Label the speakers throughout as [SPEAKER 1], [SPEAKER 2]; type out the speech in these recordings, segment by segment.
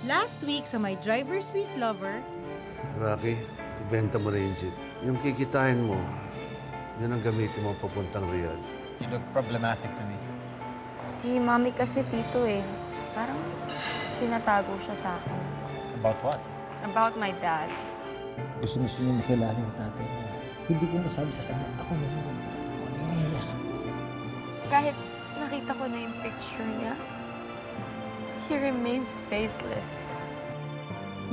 [SPEAKER 1] Last week sa My Driver Sweet Lover,
[SPEAKER 2] Rocky, ibenta mo rin yung jeep. Yung kikitain mo, yun ang gamitin mo papuntang Riyadh.
[SPEAKER 3] You look problematic to me.
[SPEAKER 4] Si Mami kasi, Tito, parang tinatago siya sa akin.
[SPEAKER 3] About what?
[SPEAKER 4] About my dad.
[SPEAKER 5] Gusto niya makilala yung tatay niya. Hindi ko masabi sa kanya, ako naman. Maniniya ka.
[SPEAKER 4] Kahit nakita ko na yung picture niya, he remains faceless.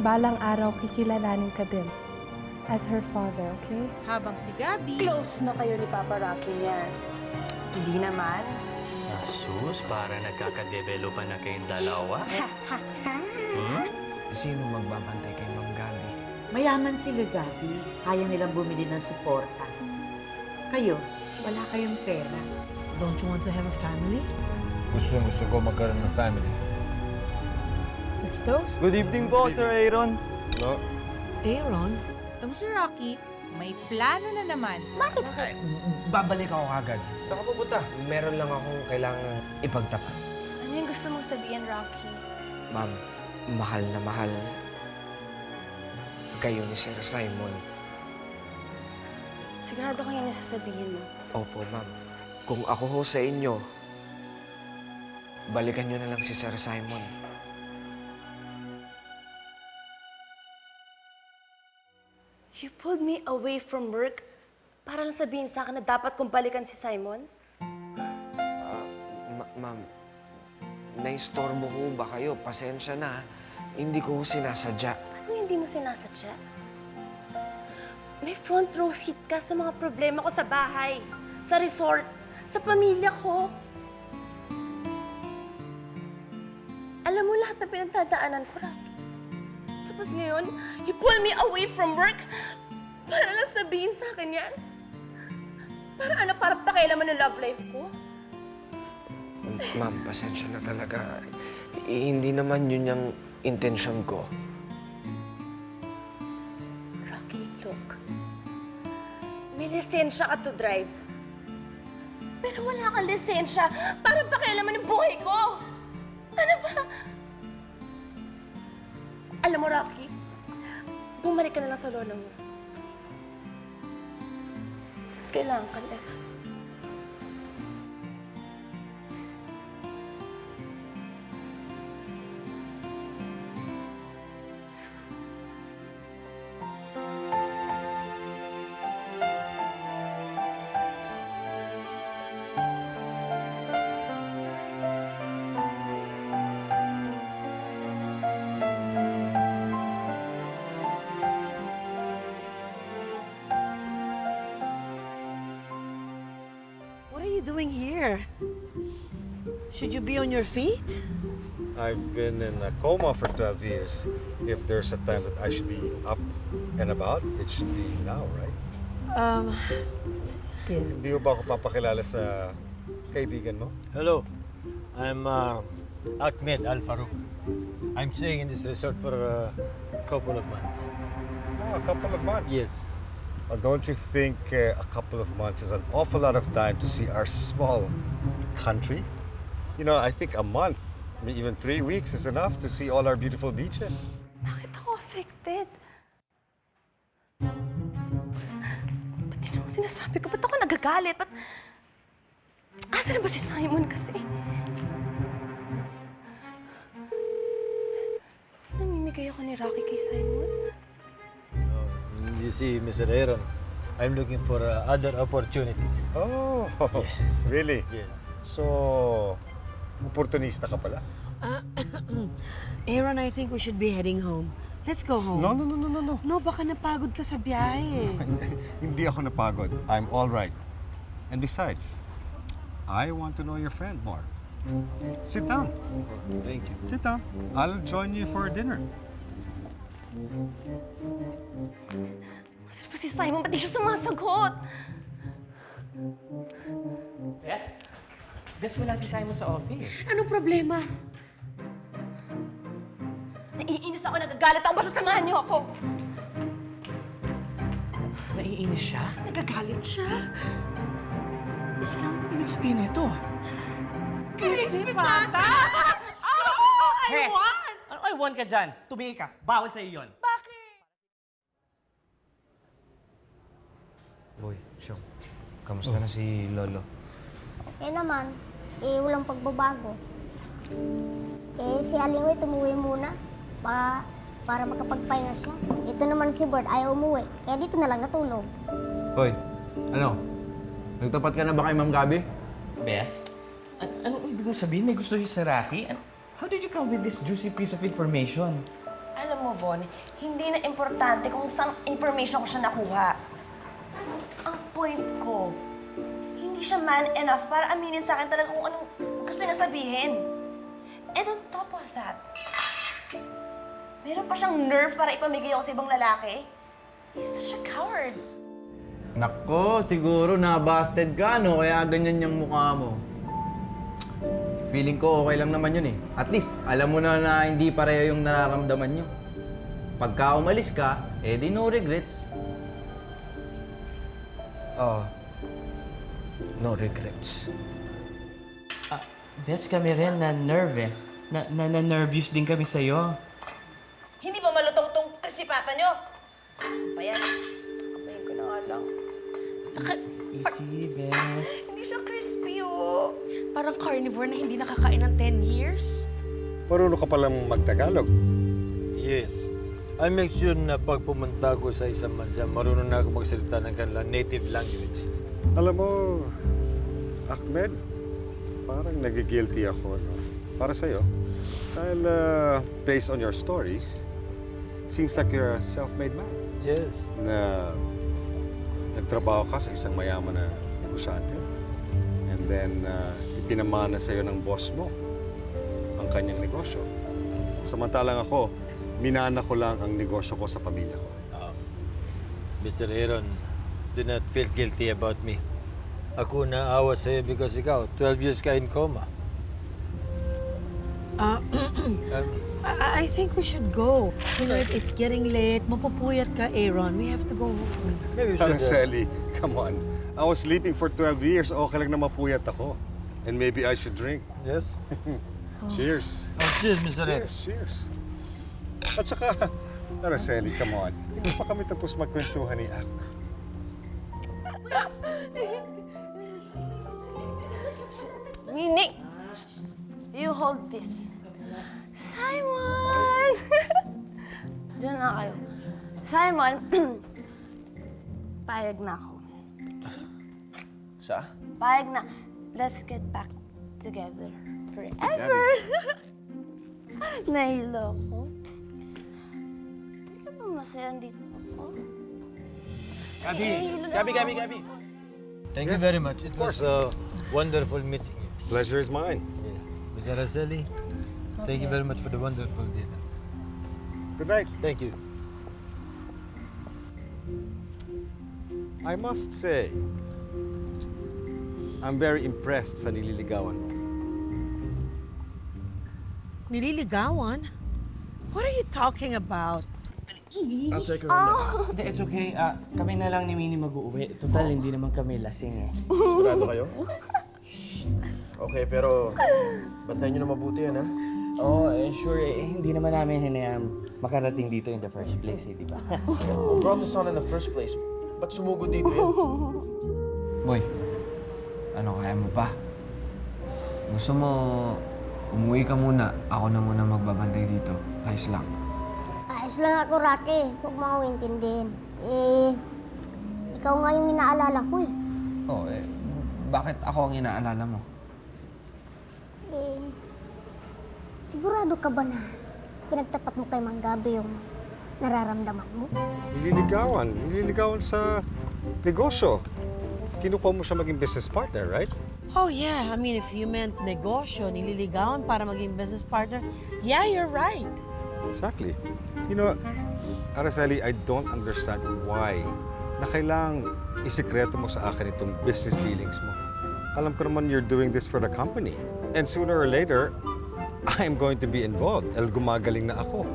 [SPEAKER 6] Balang araw kikilalanin ka din as her father, okay?
[SPEAKER 1] habang si Gabby,
[SPEAKER 7] Close na kayo ni Papa Rocky niyan. Hindi naman.
[SPEAKER 8] Sus, para nagkakadevelopan na kayong dalawa.
[SPEAKER 5] Sino magbabantay kay Ma'am Gabi?
[SPEAKER 9] Mayaman sila, Gabi. Kaya nilang bumili ng suporta. Kayo, wala kayong pera.
[SPEAKER 7] Don't you want to have a family?
[SPEAKER 3] Gusto ko magkaroon ng family.
[SPEAKER 7] Let's toast.
[SPEAKER 8] Good evening po, Sir Aaron.
[SPEAKER 2] No?
[SPEAKER 7] Aaron?
[SPEAKER 1] itong si Rocky, may plano na naman.
[SPEAKER 5] Babalik ako agad.
[SPEAKER 10] Saan ka pupunta?
[SPEAKER 5] Meron lang akong kailangan ipagtapat.
[SPEAKER 4] Ano yung gusto mong sabihin, Rocky?
[SPEAKER 5] Ma'am, mahal na mahal kayo ni Sir Simon.
[SPEAKER 4] Sigurado ko yun yung sasabihin mo.
[SPEAKER 5] Opo, ma'am. Kung ako ho sa inyo, balikan nyo na lang si Sir Simon.
[SPEAKER 7] You pulled me away from work para lang sabihin sa akin na dapat kong balikan si Simon?
[SPEAKER 5] Ma'am, naistorbo ko ba kayo? Pasensya na. Hindi ko ho sinasadya.
[SPEAKER 7] Ano hindi mo sinasadya? May front row seat ka sa mga problema ko sa bahay, sa resort, sa pamilya ko. Alam mo lahat na pinagdadaanan ko, Rocky. Tapos ngayon, you pull me away from work para lang sabihin sa akin yan. Para ano, para pakialaman ng love life ko?
[SPEAKER 5] Ma'am, pasensya na talaga. Hindi naman yun yung intensyon ko.
[SPEAKER 7] Rocky, look. May lisensya ka to drive. Pero wala kang lisensya para pakialaman ng buhay ko. Ano ba? Alam mo, Rocky, bumalik ka na lang sa lola mo. Mas kailangan ka na. What are you doing here? Should you be on your feet?
[SPEAKER 10] I've been in a coma for 12 years. If there's a time that I should be up and about, it should be now, right?
[SPEAKER 7] Yeah.
[SPEAKER 10] Hindi mo ba ako papakilala sa kaibigan mo?
[SPEAKER 8] Hello, I'm Ahmed Al Farouk. I'm staying in this resort for a couple of months.
[SPEAKER 10] Oh, a couple of months.
[SPEAKER 8] Yes.
[SPEAKER 10] Well, don't you think a couple of months is an awful lot of time to see our small country? You know, I think a month, even 3 weeks is enough to see all our beautiful beaches.
[SPEAKER 7] Bakit ako affected? Ba't yun ang sinasabi ko? Ba't ako nagagalit? Ba't... Asa na ba si Simon kasi? Namimigay ako ni Rocky kay Simon?
[SPEAKER 8] You see, Mr. Aaron, I'm looking for other opportunities.
[SPEAKER 10] Oh,
[SPEAKER 8] Yes.
[SPEAKER 10] really?
[SPEAKER 8] Yes.
[SPEAKER 10] So, opportunista ka pala?
[SPEAKER 7] Aaron, I think we should be heading home. Let's go home.
[SPEAKER 10] No.
[SPEAKER 7] No, baka napagod ka sa biyahe.
[SPEAKER 10] Hindi ako napagod. I'm all right. And besides, I want to know your friend more. Sit down.
[SPEAKER 8] Thank you.
[SPEAKER 10] Sit down. I'll join you for dinner.
[SPEAKER 7] Saan ba si Simon? Ba't di siya sumasagot?
[SPEAKER 5] Bes, wala si Simon sa office.
[SPEAKER 7] Anong problema? Naiinis ako, nagagalit ako. Basta samahan niyo ako.
[SPEAKER 5] Naiinis siya?
[SPEAKER 7] Nagagalit siya.
[SPEAKER 5] Isa lang ibig sabihin nito.
[SPEAKER 7] Crispy pata!
[SPEAKER 5] Hey! Ano, ay,
[SPEAKER 11] Taiwan ka dyan. Tumingin ka. Bawal sa'yo yun.
[SPEAKER 12] Boy, Siyong, kamusta na si Lolo?
[SPEAKER 13] Eh naman, walang pagbabago. Si Alingway tumuwi muna para makapagpahinga siya. Ito naman si Bert ayaw umuwi, kaya dito na lang natulog.
[SPEAKER 12] Hoy, ano? Nagtapat ka na ba kay Ma'am Gabi?
[SPEAKER 11] Bes, anong ibig mong sabihin? May gusto si Rocky? How did you come with this juicy piece of information?
[SPEAKER 7] Alam mo, Von, hindi na importante kung saan information ko siya nakuha. Ang point ko, hindi siya man enough para aminin sa akin talaga kung anong gusto niya sabihin. And on top of that, meron pa siyang nerve para ipamigay ako sa ibang lalaki. He's such a coward.
[SPEAKER 12] Nako, siguro na-busted ka, no? Kaya ganyan yung mukha mo. Feeling ko okay lang naman yun eh. At least, alam mo na hindi pareho yung nararamdaman nyo. Pagka umalis ka, di no regrets. No regrets.
[SPEAKER 11] Bes, kami rin na-nerve eh. Na-nervous din kami sa'yo.
[SPEAKER 7] Hindi ba malutong tong krisipata niyo? Ayan, kapayin ko na nga lang.
[SPEAKER 11] Easy, Bes.
[SPEAKER 7] Hindi siya crispy, oh. Parang carnivore na hindi nakakain ng 10 years.
[SPEAKER 10] Marunong ka palang magtagalog.
[SPEAKER 8] Yes. I make sure na pag pumunta ako sa isang bansa, marunong na ako magsalita ng kanilang native language.
[SPEAKER 10] Alam mo, Ahmed, parang nagigilty ako, no? Para sa'yo. Dahil based on your stories, it seems like you're a self-made man.
[SPEAKER 8] Yes.
[SPEAKER 10] Na nagtrabaho ka sa isang mayaman na negosyante. And then, ipinamana sa'yo ng boss mo ang kanyang negosyo. Samantalang ako, minana ko lang ang negosyo ko sa pamilya ko.
[SPEAKER 8] Mr. Aaron, do not feel guilty about me. Ako naawa sa'yo because ikaw, 12 years ka in coma.
[SPEAKER 14] I think we should go. You know, it's getting late. Mapupuyat ka, Aaron. We have to go home.
[SPEAKER 8] Maybe we should...
[SPEAKER 10] Araceli, come on. I was sleeping for 12 years. Okay lang na mapuyat ako. And maybe I should drink.
[SPEAKER 8] Yes?
[SPEAKER 10] Cheers.
[SPEAKER 8] Oh, cheers, Mr. Aaron.
[SPEAKER 10] Cheers. At saka, Araceli, come on. Hindi pa kami tapos magkwentuhan ni Ak.
[SPEAKER 7] Nick, you hold this. Simon! Diyan na kayo. Simon, payag na ako.
[SPEAKER 12] Sa?
[SPEAKER 7] Payag na. Let's get back together forever. Nahilo ko. Hindi ka ba masaya dito ako?
[SPEAKER 12] Gabi!
[SPEAKER 8] Thank you very much. It was a wonderful meeting you.
[SPEAKER 10] Pleasure is mine.
[SPEAKER 8] Yeah. Ms. Araceli, thank you very much for the wonderful dinner.
[SPEAKER 10] Good night.
[SPEAKER 8] Thank you.
[SPEAKER 10] I must say, I'm very impressed sa nililigawan mo.
[SPEAKER 14] Nililigawan? What are you talking about?
[SPEAKER 12] I'll take her home.
[SPEAKER 11] Hindi, it's okay. Kami na lang ni Minnie mag-uuwi. Total, hindi naman kami lasing eh.
[SPEAKER 12] Sigurado kayo? Okay, pero bantayan nyo na mabuti yan, ha?
[SPEAKER 11] Oo, sure. Hindi naman namin hinayaan makarating dito in the first place, di ba?
[SPEAKER 12] Who brought us on in the first place? Ba't sumugod dito yan? Boy, ano, kaya mo pa? Gusto mo umuwi ka muna, ako na muna magbabantay dito. Ayos lang.
[SPEAKER 13] Ayos lang ako, Rocky. Huwag mo akong intindihin. Ikaw nga yung inaalala ko eh.
[SPEAKER 12] Oo, bakit ako ang inaalala mo?
[SPEAKER 13] Sigurado ka ba na pinagtapat mo kay Mang Gabi yung nararamdaman mo?
[SPEAKER 10] Nililigawan sa negosyo. Kinukuha mo siya maging business partner, right?
[SPEAKER 14] Oh yeah, I mean, if you meant negosyo, nililigawan para maging business partner, yeah, you're right.
[SPEAKER 10] Exactly. You know, Araceli, I don't understand why na kailangang isikreto mo sa akin itong business dealings mo. Alam ko naman you're doing this for the company. And sooner or later, I'm going to be involved. Gumagaling na ako.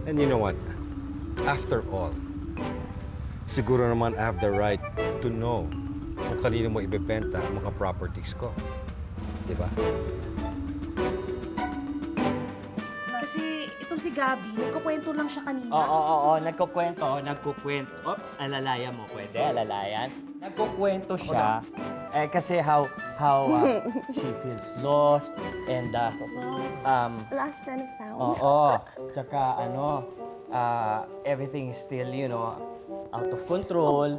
[SPEAKER 10] And you know what? After all, siguro naman I have the right to know kung kanino mo ibebenta ang mga properties ko. Di ba?
[SPEAKER 14] Itong si Gabi, nagkukwento lang siya kanina.
[SPEAKER 11] Oo, nagkukwento. Oops, alalayan mo. Pwede, alalayan. Nagkukwento siya. Kasi how she feels lost and
[SPEAKER 7] Lost and found.
[SPEAKER 11] oo. Tsaka everything is still, out of control.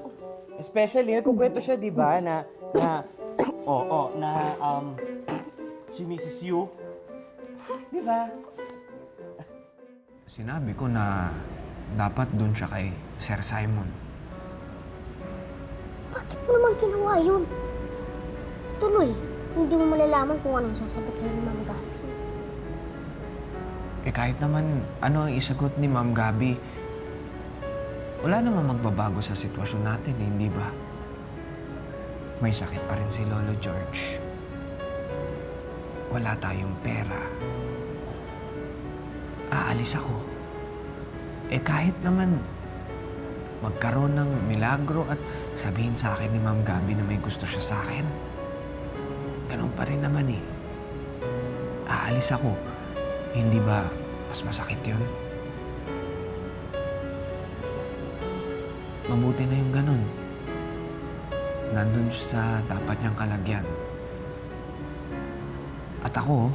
[SPEAKER 11] Especially, nagkukwento siya, di ba, na she misses you. Di ba?
[SPEAKER 12] Sinabi ko na dapat doon siya kay Sir Simon.
[SPEAKER 13] Bakit mo naman ginawa yun? Tuloy, hindi mo malalaman kung anong sasagot sa'yo ni Ma'am Gabi.
[SPEAKER 12] Kahit naman ano ang isagot ni Ma'am Gabi, wala namang magbabago sa sitwasyon natin, hindi ba? May sakit pa rin si Lolo George. Wala tayong pera. Aalis ako. Kahit naman magkaroon ng milagro at sabihin sa akin ni Ma'am Gabi na may gusto siya sa akin, ganun pa rin naman eh. Aalis ako. Hindi ba mas masakit yun? Mabuti na yung ganun. Nandun siya sa dapat niyang kalagyan. At ako,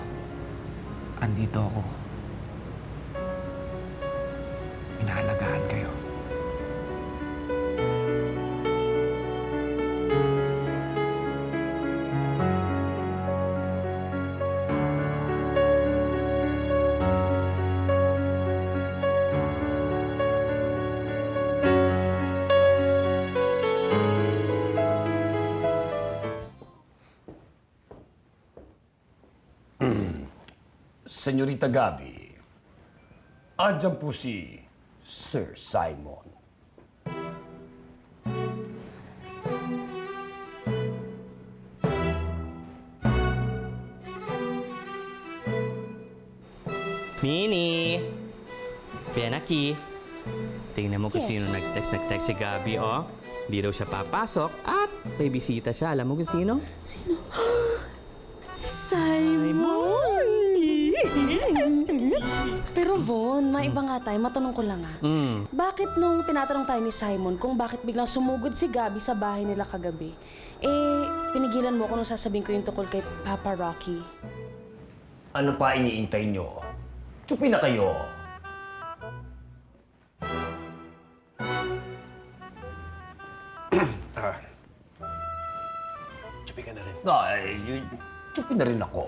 [SPEAKER 12] andito ako. Inaalagaan kayo.
[SPEAKER 15] Senyorita Gabi, andyan po si Sir Simon.
[SPEAKER 11] Minnie! Pianaki! Tingnan mo kung
[SPEAKER 13] Yes.
[SPEAKER 11] sino nag-text si Gabi, oh. Di raw siya papasok at may bisita siya. Alam mo kung sino?
[SPEAKER 14] Sino? Simon! Pero Von, maiba nga tayo. Matanong ko lang Bakit nung tinatanong tayo ni Simon kung bakit biglang sumugod si Gabi sa bahay nila kagabi, pinigilan mo ako nung sasabihin ko yung tungkol kay Papa Rocky?
[SPEAKER 15] Ano pa iniintay nyo? Tsupi na kayo.
[SPEAKER 10] Tsupi ka na rin.
[SPEAKER 15] Ay, tsupi na rin ako.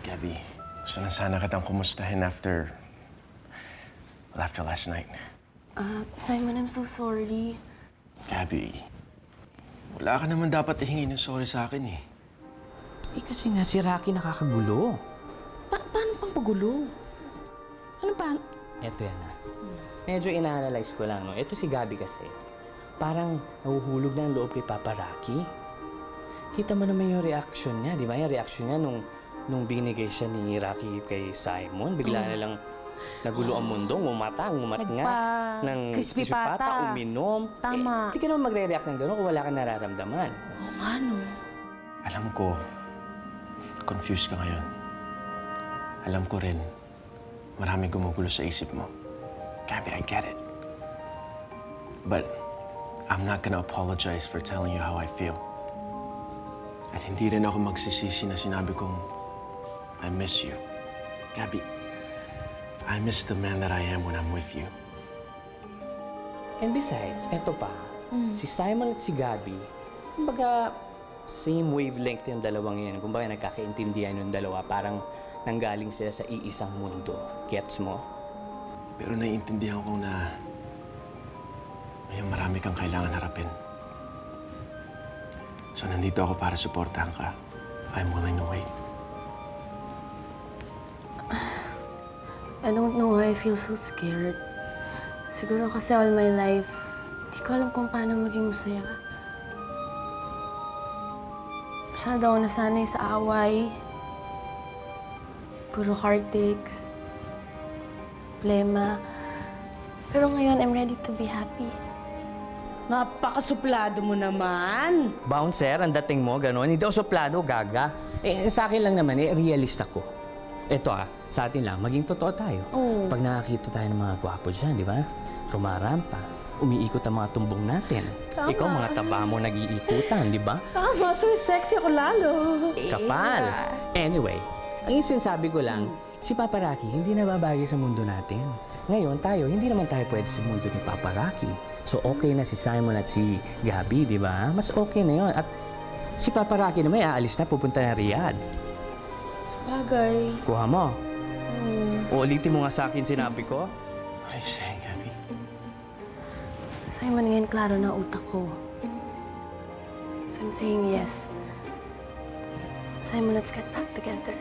[SPEAKER 10] Gabby, gusto na sana kitang kumustahin after last night.
[SPEAKER 4] Simon, I'm so sorry.
[SPEAKER 10] Gabby, wala ka naman dapat ihingi ng sorry sa akin eh.
[SPEAKER 11] Kasi nga si Rocky nakakagulo.
[SPEAKER 14] Paano pang pagulo? Ano pa?
[SPEAKER 11] Eto yan Medyo ina-analyze ko lang, no? Ito si Gabi kasi. Parang nahuhulog na ang loob kay Papa Rocky. Kita mo naman yung reaction niya, di ba? Yung reaction niya nung binigay siya ni Rocky kay Simon. Bigla na lang nagulo ang mundo, ngumat nga. Ng
[SPEAKER 14] crispy pata.
[SPEAKER 11] Uminom.
[SPEAKER 14] Tama.
[SPEAKER 11] Hindi ka naman magre-react ng gano'n kung wala kang nararamdaman.
[SPEAKER 14] Oo nga, no?
[SPEAKER 10] Alam ko, confused ka ngayon. Alam ko rin, maraming gumugulo sa isip mo. Gabby, I get it. But I'm not gonna apologize for telling you how I feel. At hindi rin ako magsisisi na sinabi kong I miss you. Gabby, I miss the man that I am when I'm with you.
[SPEAKER 11] And besides, eto pa, si Simon at si Gabi, kumbaga, same wavelength yung dalawang yan. Kumbaga, nagkakaintindihan yung dalawa. Parang nanggaling sila sa iisang mundo. Gets mo?
[SPEAKER 10] Pero naiintindihan ko na ngayon marami kang kailangan harapin. So nandito ako para suportahan ka. I'm willing to wait.
[SPEAKER 4] I don't know why I feel so scared. Siguro kasi all my life, di ko alam kung paano maging masaya. Masyado ako nasanay sa away. Puro heartaches. Problema. Pero ngayon, I'm ready to be happy.
[SPEAKER 14] Napakasuplado mo naman.
[SPEAKER 11] Bouncer, ang dating mo, gano'n. Hindi ako suplado, gaga. Sa akin lang naman, realist ako. Ito sa atin lang, maging totoo tayo.
[SPEAKER 14] Oo.
[SPEAKER 11] Pag nakakita tayo ng mga gwapo dyan, di ba? Rumarampa, umiikot ang mga tumbong natin.
[SPEAKER 14] Tama.
[SPEAKER 11] Ikaw, mga taba mo nag-iikutan, di ba?
[SPEAKER 14] Tama, so sexy ako lalo.
[SPEAKER 11] Kapal. Anyway, ang sinasabi ko lang, si Papa Rocky hindi nababagay sa mundo natin. Ngayon, tayo, hindi naman tayo pwede sa mundo ni Papa Rocky. So, okay na si Simon at si Gabby, di ba? Mas okay na yon. At si Papa Rocky naman, aalis na, pupunta na Riyadh.
[SPEAKER 14] Bagay.
[SPEAKER 11] Kuha mo. Uulitin mo nga sa akin sinabi ko.
[SPEAKER 3] Ay, say, Gabby.
[SPEAKER 4] Simon, ngayon klaro na utak ko. So I'm saying yes. Simon, let's get back together.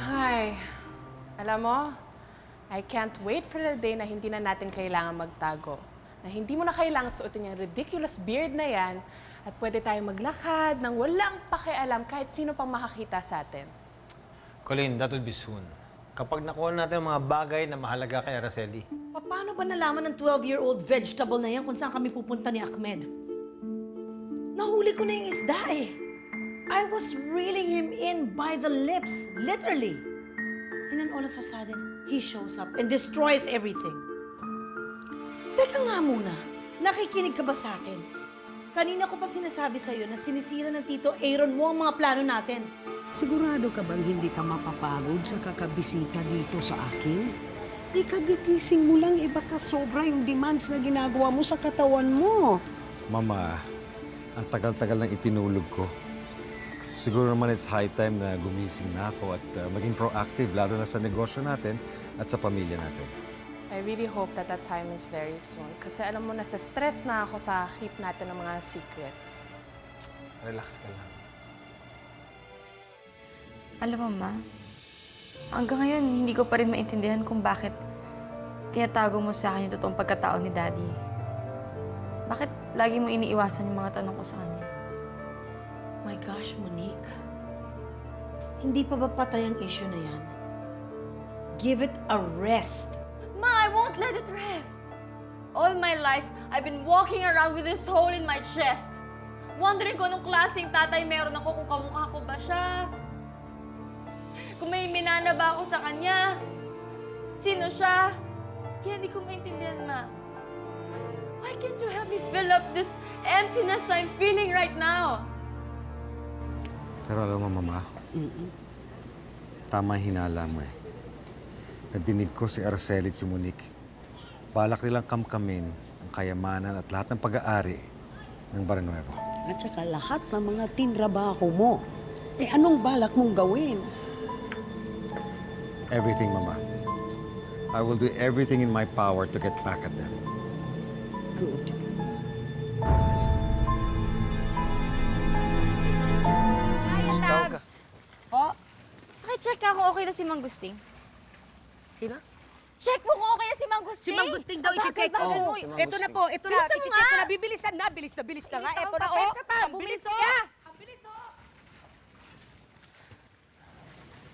[SPEAKER 6] Ay, alam mo, I can't wait for the day na hindi na natin kailangan magtago. Na hindi mo na kailangan suotin yung ridiculous beard na yan at pwede tayong maglakad nang walang pakialam kahit sino pang makakita sa atin.
[SPEAKER 8] Colleen, that will be soon. Kapag nakuha natin ang mga bagay na mahalaga kay Araceli.
[SPEAKER 16] Paano ba nalaman ng 12-year-old vegetable na yan kung saan kami pupunta ni Ahmed? Nahuli ko na yung isda eh. I was reeling him in by the lips, literally. And then all of a sudden, he shows up and destroys everything. Teka nga muna, nakikinig ka ba sa akin? Kanina ko pa sinasabi sa'yo na sinisira ng Tito Aaron mo ang mga plano natin.
[SPEAKER 17] Sigurado ka bang hindi ka mapapagod sa kakabisita dito sa akin? Ikagigising mo lang, baka sobra yung demands na ginagawa mo sa katawan mo.
[SPEAKER 10] Mama, ang tagal-tagal nang itinulog ko. Siguro naman it's high time na gumising na ako at maging proactive, lalo na sa negosyo natin at sa pamilya natin.
[SPEAKER 6] I really hope that that time is very soon. Kasi alam mo, nasa stress na ako sa keep natin ng mga secrets.
[SPEAKER 8] Relax ka lang.
[SPEAKER 18] Alam mo, Ma, hanggang ngayon, hindi ko pa rin maintindihan kung bakit tinatago mo sa akin yung totoong pagkatao ni Daddy. Bakit lagi mo iniiwasan yung mga tanong ko sa kanya?
[SPEAKER 16] My gosh, Monique. Hindi pa ba patay ang issue na yan? Give it a rest.
[SPEAKER 18] Ma, I won't let it rest. All my life, I've been walking around with this hole in my chest. Wondering kung anong klaseng tatay meron ako, kung kamukha ko ba siya. Kung may minana ba ako sa kanya. Sino siya? Kaya hindi ko maintindihan, Ma. Why can't you help me fill up this emptiness I'm feeling right now?
[SPEAKER 10] Pero alam mo, Mama, tama hinala mo eh. Nadinig ko si Araceli at si Monique. Balak nilang kamkamin ang kayamanan at lahat ng pag-aari ng Barnuevo.
[SPEAKER 17] At saka lahat ng mga tinrabaho mo. Anong balak mong gawin?
[SPEAKER 10] Everything, Mama. I will do everything in my power to get back at them.
[SPEAKER 17] Good.
[SPEAKER 18] Hi, Tabs. Po? Pakicheck ka kung okay na si Mang Gusting.
[SPEAKER 19] Sino?
[SPEAKER 18] Check mo kung okay na si Mang Gusting.
[SPEAKER 19] Si Mang Gusting daw, i-check ko.
[SPEAKER 18] Bagay-bagay mo.
[SPEAKER 19] Ito na po, ito na.
[SPEAKER 18] Bilisan mo
[SPEAKER 19] I-check
[SPEAKER 18] nga.
[SPEAKER 19] ko na. Bibilisan na, bilis na nga. Ito na,
[SPEAKER 18] Papel ka pa,
[SPEAKER 19] Ang
[SPEAKER 18] bumilis
[SPEAKER 19] bilis,
[SPEAKER 18] ka.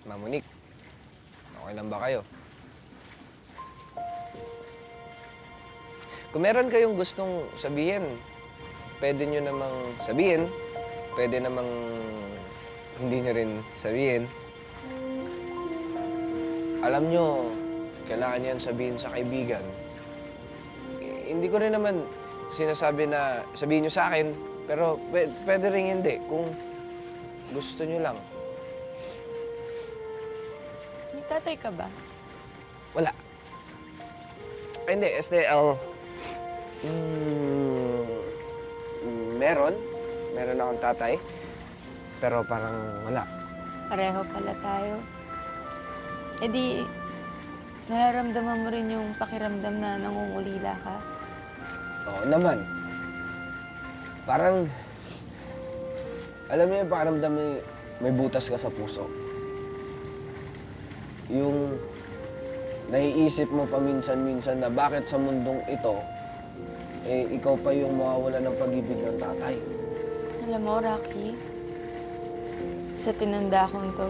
[SPEAKER 20] Ma'am Monique, okay lang ba kayo? Kung meron kayong gustong sabihin, pwede nyo namang sabihin, pwede namang hindi nyo rin sabihin. Alam nyo, kailangan nyo yan sabihin sa kaibigan. Hindi ko rin naman sinasabi na sabihin nyo sa akin, pero pwede rin hindi kung gusto nyo lang.
[SPEAKER 18] May tatay ka ba?
[SPEAKER 20] Wala. Ay, hindi, STL. Meron akong tatay, pero parang wala.
[SPEAKER 18] Pareho pala tayo. E di, nararamdaman mo rin yung pakiramdam na nangungulila ka?
[SPEAKER 20] Oo naman. Parang, alam mo yung pakiramdam may butas ka sa puso. Yung naiisip mo paminsan-minsan na bakit sa mundong ito, eh ikaw pa yung mawawala ng pag-ibig ng tatay.
[SPEAKER 18] Alam mo, Rocky, sa tinanda kong to,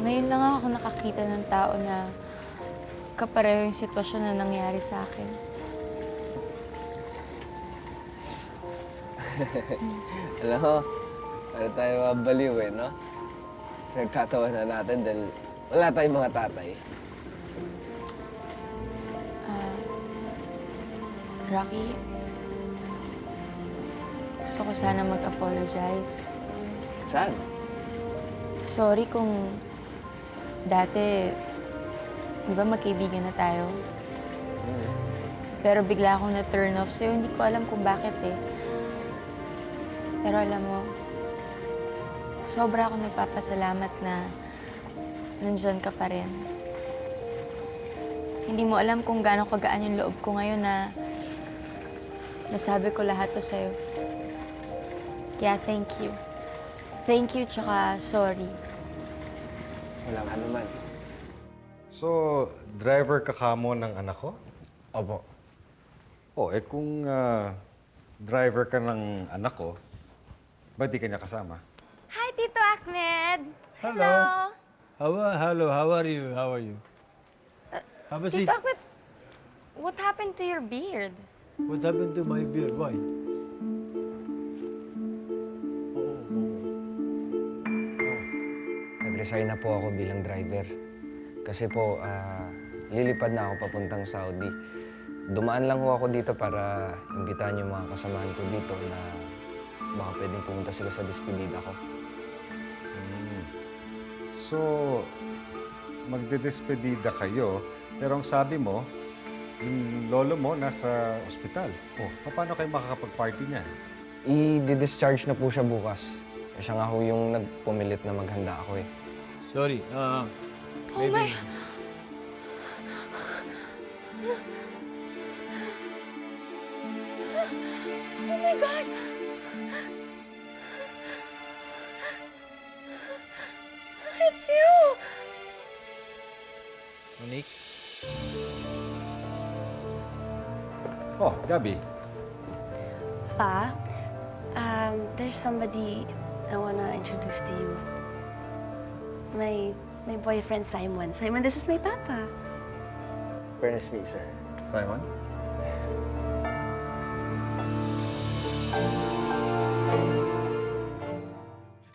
[SPEAKER 18] ngayon lang ako nakakita ng tao na kapareho yung sitwasyon na nangyari sa akin.
[SPEAKER 20] Alam mo, ano tayo mabaliw eh, no? Nagtatawa na natin dahil wala tayong mga tatay.
[SPEAKER 18] Rocky, gusto ko sana mag-apologize.
[SPEAKER 20] Saan?
[SPEAKER 18] Sorry kung dati, di ba magkaibigan na tayo? Pero bigla akong na-turn off sa'yo, hindi ko alam kung bakit eh. Pero alam mo, sobra akong nagpapasalamat na nandyan ka pa rin. Hindi mo alam kung gaano kagaan yung loob ko ngayon na nasabi ko lahat to sa'yo. Kaya thank you. Thank you, tsaka sorry.
[SPEAKER 20] Walang ano man.
[SPEAKER 10] So, driver ka kamo ng anak ko?
[SPEAKER 20] Opo.
[SPEAKER 10] Oh, eh kung driver ka ng anak ko, ba't di ka niya kasama?
[SPEAKER 18] Hi, Tito Ahmed!
[SPEAKER 8] Hello. Hello, how are you? How are you? Have a seat.
[SPEAKER 18] Tito Ahmed, what happened to your beard?
[SPEAKER 8] What happened to my beard? Why?
[SPEAKER 20] Nag-resign na po ako bilang driver. Kasi po, lilipad na ako papuntang Saudi. Dumaan lang ho ako dito para imbitahan yung mga kasamahan ko dito na baka pwedeng pumunta sila sa despedida ko.
[SPEAKER 10] So, magdedespedida kayo, pero ang sabi mo, yung lolo mo nasa ospital. Oh, paano kayo makakapag-party niyan?
[SPEAKER 20] I-discharge na po siya bukas. Siya nga ho yung nagpumilit na maghanda ako eh.
[SPEAKER 8] Sorry,
[SPEAKER 18] Oh my... Oh my God! It's you!
[SPEAKER 8] Monique?
[SPEAKER 10] Oh, Gabby.
[SPEAKER 4] Pa, there's somebody I wanna introduce to you. My boyfriend, Simon. Simon, this is my papa.
[SPEAKER 20] Very nice to meet you, sir.
[SPEAKER 10] Simon?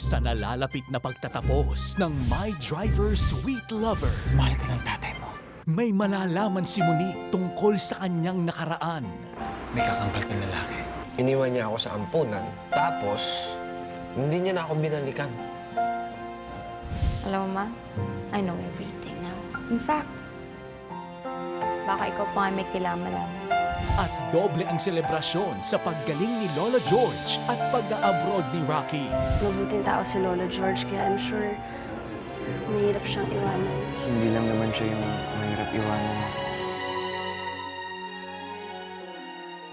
[SPEAKER 21] Sa nalalapit na pagtatapos ng My Driver Sweet Lover.
[SPEAKER 11] Mahal ka ng tatay mo.
[SPEAKER 21] May malalaman si Monique tungkol sa kanyang nakaraan.
[SPEAKER 11] May kakangkal kang lalaki.
[SPEAKER 20] Iniwan niya ako sa ampunan. Tapos, hindi niya na ako binalikan.
[SPEAKER 18] Alam mo, Ma, I know everything now. In fact, baka ikaw pa nga may kailangan malaman.
[SPEAKER 21] At doble ang selebrasyon sa paggaling ni Lola George at pag-abroad ni Rocky.
[SPEAKER 4] Mabuting tao si Lolo George, kaya I'm sure mahirap siyang iwanan.
[SPEAKER 20] Hindi lang naman siya yung mahirap iwanan.